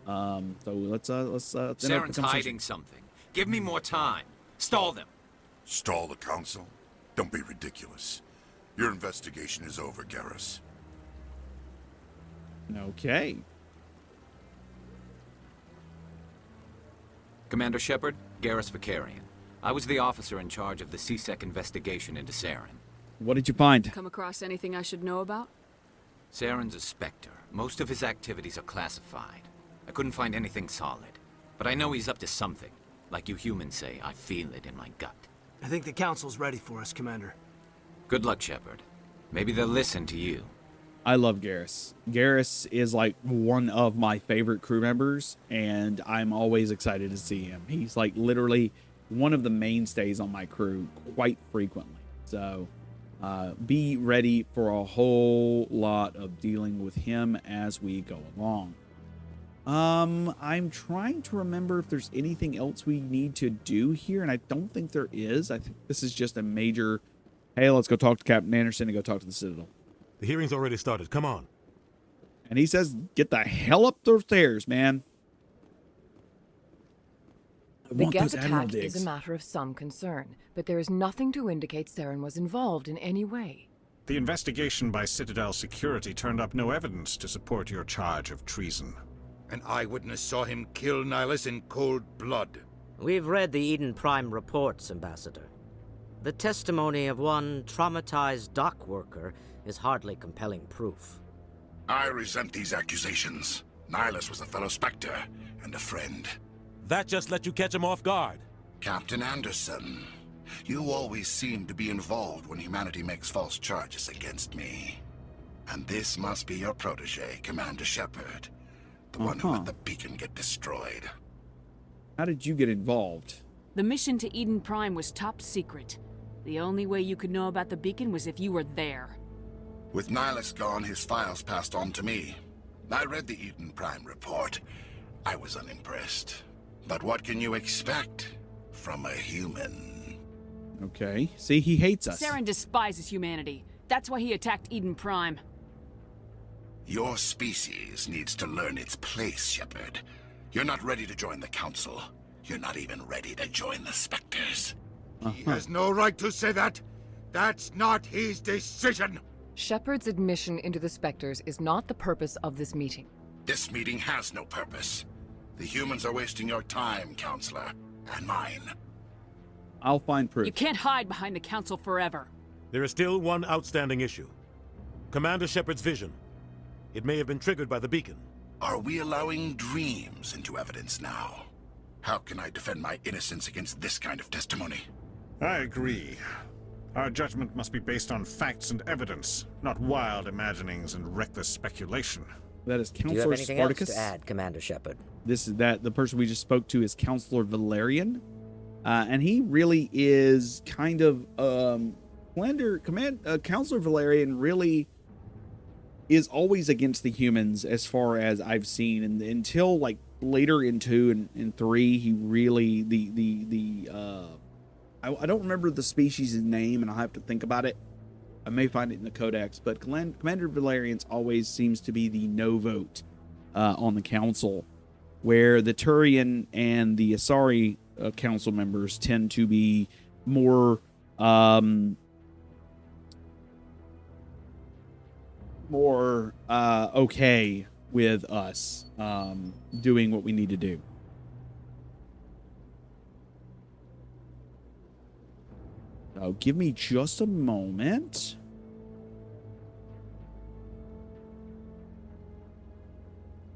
So let's Saren's hiding something. Give me more time. Stall them. Stall the council? Don't be ridiculous. Your investigation is over, Garrus. Okay. Commander Shepard, Garrus Vicarian. I was the officer in charge of the CSEC investigation into Saren. What did you find? Come across anything I should know about? Saren's a Spectre. Most of his activities are classified. I couldn't find anything solid. But I know he's up to something. Like you humans say, I feel it in my gut. I think the council's ready for us, Commander. Good luck, Shepard. Maybe they'll listen to you. I love Garrus. Garrus is like one of my favorite crew members, and I'm always excited to see him. He's like literally one of the mainstays on my crew quite frequently. So be ready for a whole lot of dealing with him as we go along. I'm trying to remember if there's anything else we need to do here, and I don't think there is. I think this is just a major, hey, let's go talk to Captain Anderson and go talk to the Citadel. The hearing's already started. Come on. And he says, get the hell up those stairs, man. The Geth attack is a matter of some concern, but there is nothing to indicate Saren was involved in any way. The investigation by Citadel Security turned up no evidence to support your charge of treason. An eyewitness saw him kill Nihilus in cold blood. We've read the Eden Prime reports, Ambassador. The testimony of one traumatized dock worker is hardly compelling proof. I resent these accusations. Nihilus was a fellow Spectre and a friend. That just let you catch him off guard. Captain Anderson, you always seem to be involved when humanity makes false charges against me. And this must be your protege, Commander Shepard. The one who let the beacon get destroyed. How did you get involved? The mission to Eden Prime was top secret. The only way you could know about the beacon was if you were there. With Nihilus gone, his files passed on to me. I read the Eden Prime report. I was unimpressed. But what can you expect from a human? Okay. See, he hates us. Saren despises humanity. That's why he attacked Eden Prime. Your species needs to learn its place, Shepard. You're not ready to join the Council. You're not even ready to join the Spectres. He has no right to say that. That's not his decision. Shepard's admission into the Spectres is not the purpose of this meeting. This meeting has no purpose. The humans are wasting your time, Counselor, and mine. I'll find proof. You can't hide behind the Council forever. There is still one outstanding issue. Commander Shepard's vision. It may have been triggered by the beacon. Are we allowing dreams into evidence now? How can I defend my innocence against this kind of testimony? I agree. Our judgment must be based on facts and evidence, not wild imaginings and reckless speculation. That is Do you have Counselor anything Spartacus. else to add, Commander Shepard? The person we just spoke to is Counselor Valerian, and he really is kind of Counselor Valerian really is always against the humans, as far as I've seen, and until like later in 2 and 3, he really I don't remember the species' name, and I'll have to think about it. I may find it in the Codex, but Commander Valerian's always seems to be the no vote on the council, where the Turian and the Asari council members tend to be more okay with us doing what we need to do. So give me just a moment.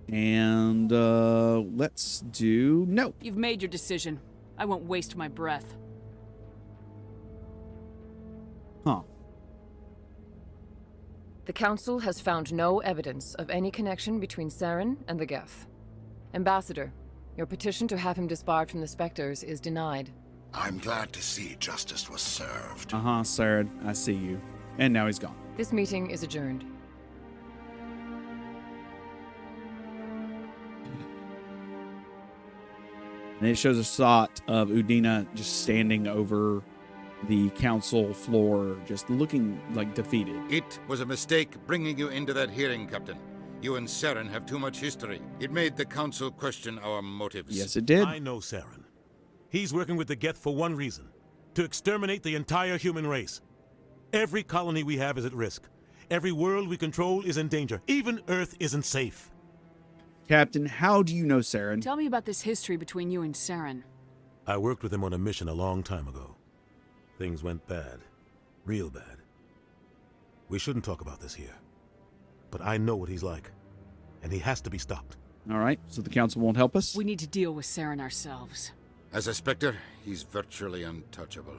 And let's do no. You've made your decision. I won't waste my breath. Huh. The Council has found no evidence of any connection between Saren and the Geth. Ambassador, your petition to have him disbarred from the Spectres is denied. I'm glad to see justice was served. Saren, I see you. And now he's gone. This meeting is adjourned. And it shows a shot of Udina just standing over the council floor, just looking like defeated. It was a mistake bringing you into that hearing, Captain. You and Saren have too much history. It made the Council question our motives. Yes, it did. I know Saren. He's working with the Geth for one reason: to exterminate the entire human race. Every colony we have is at risk. Every world we control is in danger. Even Earth isn't safe. Captain, how do you know Saren? Tell me about this history between you and Saren. I worked with him on a mission a long time ago. Things went bad. Real bad. We shouldn't talk about this here. But I know what he's like. And he has to be stopped. All right, so the council won't help us? We need to deal with Saren ourselves. As a Spectre, he's virtually untouchable.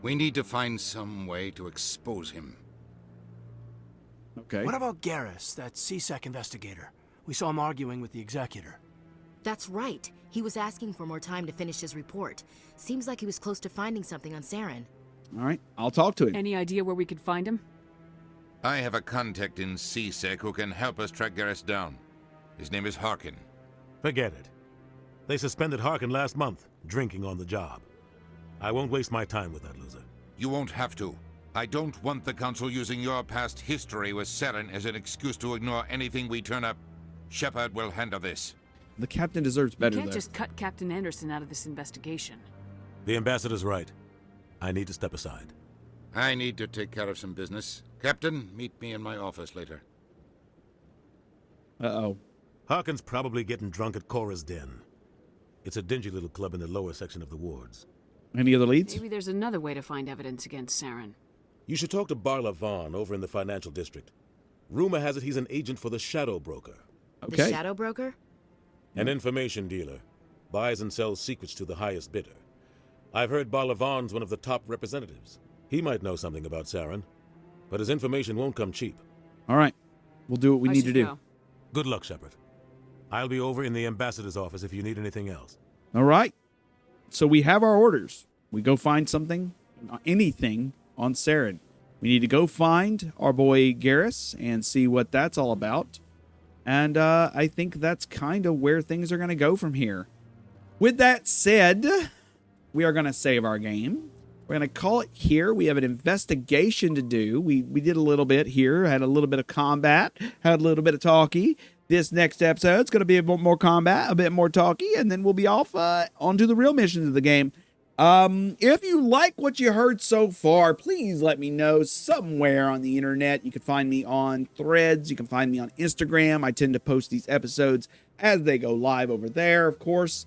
We need to find some way to expose him. Okay. What about Garrus, that CSEC investigator? We saw him arguing with the Executor. That's right. He was asking for more time to finish his report. Seems like he was close to finding something on Saren. All right, I'll talk to him. Any idea where we could find him? I have a contact in CSEC who can help us track Garrus down. His name is Harkin. Forget it. They suspended Harkin last month, drinking on the job. I won't waste my time with that loser. You won't have to. I don't want the Council using your past history with Saren as an excuse to ignore anything we turn up. Shepard will handle this. The captain deserves better, You can't though. just cut Captain Anderson out of this investigation. The ambassador's right. I need to step aside. I need to take care of some business. Captain, meet me in my office later. Uh-oh. Harkin's probably getting drunk at Cora's Den. It's a dingy little club in the lower section of the wards. Any other leads? Maybe there's another way to find evidence against Saren. You should talk to Barla Vaughn over in the financial district. Rumor has it he's an agent for the Shadow Broker. Okay. The Shadow Broker? An information dealer. Buys and sells secrets to the highest bidder. I've heard Barla Vaughn's one of the top representatives. He might know something about Saren, but his information won't come cheap. All right. We'll do what we need to do. Go. Good luck, Shepard. I'll be over in the ambassador's office if you need anything else. All right. So we have our orders. We go find something, anything on Saren. We need to go find our boy Garrus and see what that's all about. And I think that's kind of where things are going to go from here. With that said, we are going to save our game. We're going to call it here. We have an investigation to do. We did a little bit here, had a little bit of combat, had a little bit of talkie. This next episode is going to be a bit more combat, a bit more talkie, and then we'll be off onto the real missions of the game. If you like what you heard so far, please let me know somewhere on the internet. You can find me on Threads. You can find me on Instagram. I tend to post these episodes as they go live over there, of course.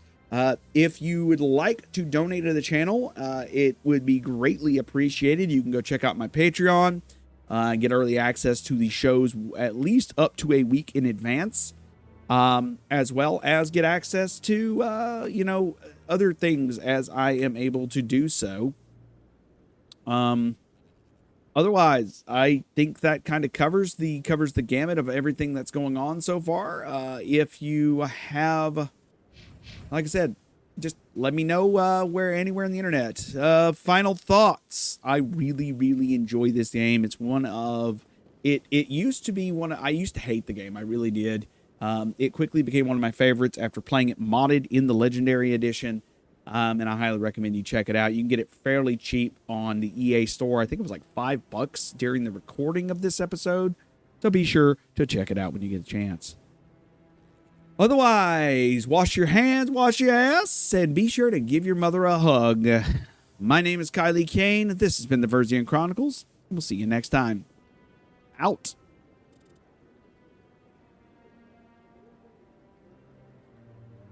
If you would like to donate to the channel, it would be greatly appreciated. You can go check out my Patreon, get early access to the shows at least up to a week in advance, as well as get access to, you know, other things as I am able to do so. Otherwise, I think that kind of covers the gamut of everything that's going on so far. If you have, like I said, just let me know anywhere on the internet. Final thoughts. I really enjoy this game. It's one of it used to be I used to hate the game. I really did. It quickly became one of my favorites after playing it modded in the Legendary Edition. And I highly recommend you check it out. You can get it fairly cheap on the EA store. I think it was like $5 during the recording of this episode. So be sure to check it out when you get a chance. Otherwise, wash your hands, wash your ass, and be sure to give your mother a hug. My name is Kylie Kane. This has been the Verzian Chronicles. We'll see you next time. Out.